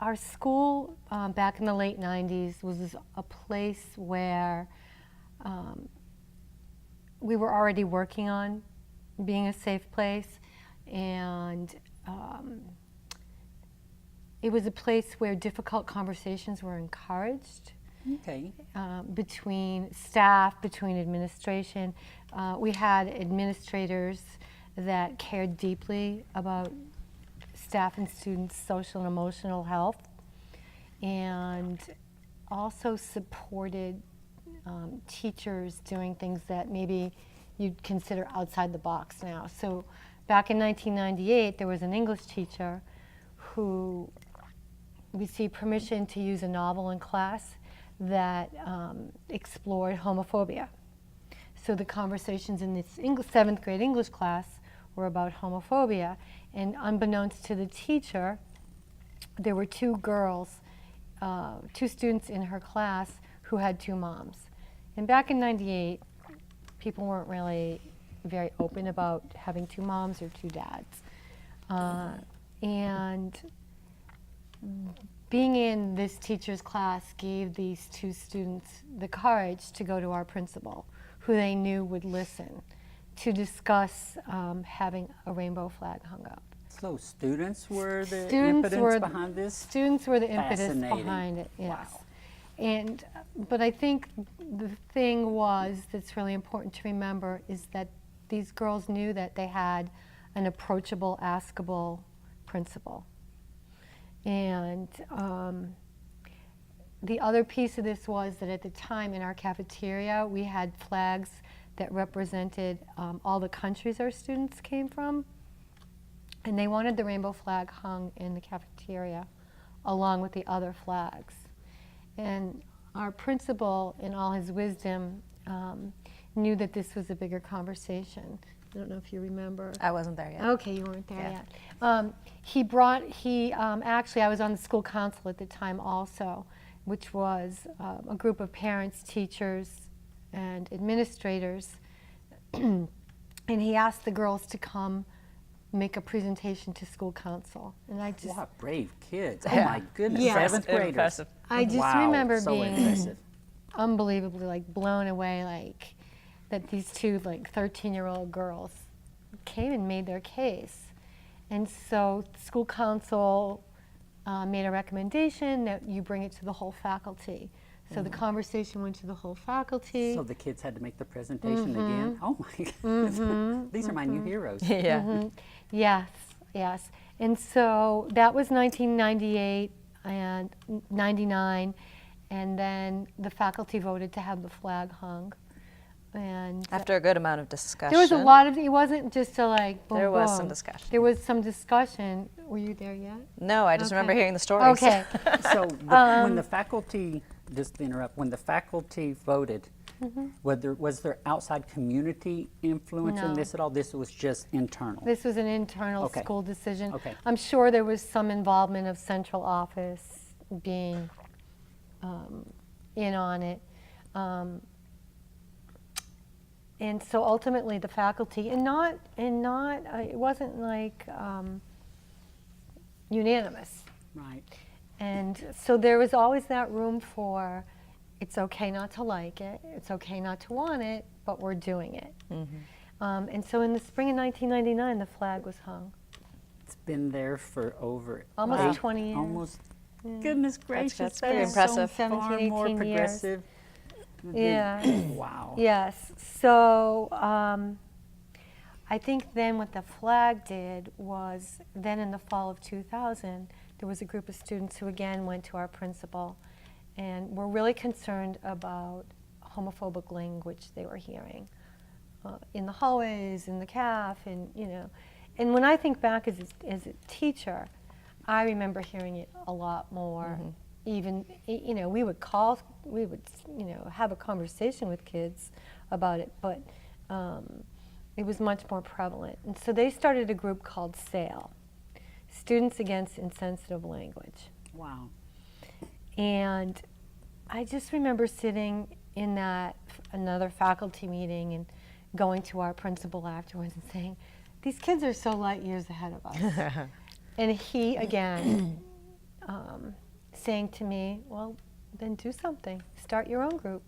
our school back in the late 90s was a place where we were already working on being a safe place, and it was a place where difficult conversations were encouraged. Okay. Between staff, between administration. We had administrators that cared deeply about staff and students' social and emotional health, and also supported teachers doing things that maybe you'd consider outside the box now. So back in 1998, there was an English teacher who received permission to use a novel in class that explored homophobia. So the conversations in this 7th grade English class were about homophobia, and unbeknownst to the teacher, there were 2 girls, 2 students in her class who had 2 moms. And back in '98, people weren't really very open about having 2 moms or 2 dads. And being in this teacher's class gave these 2 students the courage to go to our principal, who they knew would listen, to discuss having a rainbow flag hung up. So students were the impetus behind this? Students were the impetus behind it, yes. Wow. And, but I think the thing that's really important to remember is that these girls knew that they had an approachable, askable principal. And the other piece of this was that at the time in our cafeteria, we had flags that represented all the countries our students came from. And they wanted the rainbow flag hung in the cafeteria along with the other flags. And our principal, in all his wisdom, knew that this was a bigger conversation. I don't know if you remember. I wasn't there yet. Okay, you weren't there Yeah. yet. Actually, I was on the school council at the time also, which was a group of parents, teachers, and administrators. And he asked the girls to come make a presentation to school council. And I just... Wow, brave kids. Oh Yeah. my goodness, Yes. 7th graders. Impressive. I just Wow, remember so being impressive. unbelievably blown away, that these 2 13-year-old girls came and made their case. And so school council made a recommendation that you bring it to the whole faculty. So the conversation went to the whole faculty. So the kids had to make the presentation again? Oh my goodness. These are my new heroes. Yeah. Yes, yes. And so that was 1998 and 99, and then the faculty voted to have the flag hung. And After a good amount of discussion. there was a lot of, it wasn't just a boom, There was boom. some discussion. There was some discussion. Were you there yet? No, I just remember Okay. hearing the stories. Okay. So when the faculty, just to interrupt, when the faculty voted, was there outside community influence in No. this at all? This was just internal? This was an internal Okay. school decision. Okay. I'm sure there was some involvement of central office being in on it. And so ultimately the faculty, it wasn't unanimous. Right. And so there was always that room for, it's okay not to like it, it's okay not to want it, but we're doing it. And so in the spring of 1999, the flag was hung. It's been there for over Almost 20 years. Almost. Goodness gracious, that's that pretty is impressive. So far 17, more 18 years. progressive. Yeah. Wow. Yes. So I think then what the flag did was, then in the fall of 2000, there was a group of students who again went to our principal and were really concerned about homophobic language they were hearing in the hallways, in the caf, and And when I think back as a teacher, I remember hearing it a lot more. Even, we would have a conversation with kids about it, but it was much more prevalent. And so they started a group called SAIL, Students Against Insensitive Language. Wow. And I just remember sitting in another faculty meeting and going to our principal afterwards and saying, these kids are so light years ahead of us. And he, again, saying to me, well, then do something, start your own group.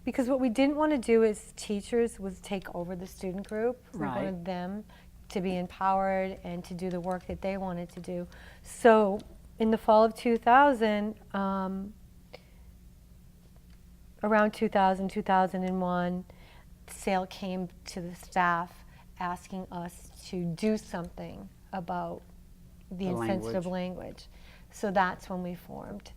Because what we didn't want to do as teachers was take over the student group. We Right. wanted them to be empowered and to do the work that they wanted to do. So in the fall of 2000, around 2000, 2001, SAIL came to the staff asking us to do something about the insensitive language. So that's when we formed.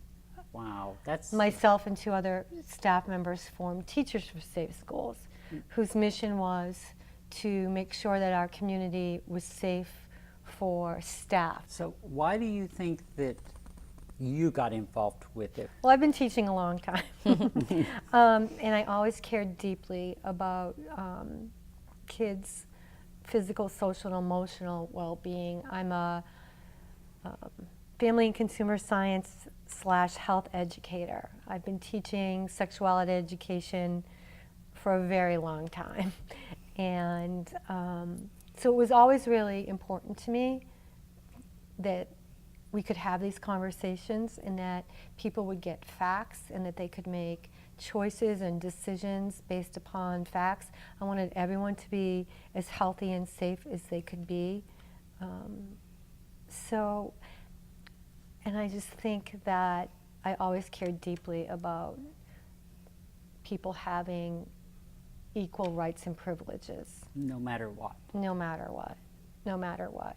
Wow, that's Myself and 2 other staff members formed Teachers for Safe Schools, whose mission was to make sure that our community was safe for staff. So why do you think that you got involved with it? Well, I've been teaching a long time, and I always cared deeply about kids' physical, social, and emotional well-being. I'm a family and consumer science / health educator. I've been teaching sexuality education for a very long time, and so it was always really important to me that we could have these conversations and that people would get facts and that they could make choices and decisions based upon facts. I wanted everyone to be as healthy and safe as they could be. And I just think that I always cared deeply about people having equal rights and privileges, No matter what. no matter what, no matter what.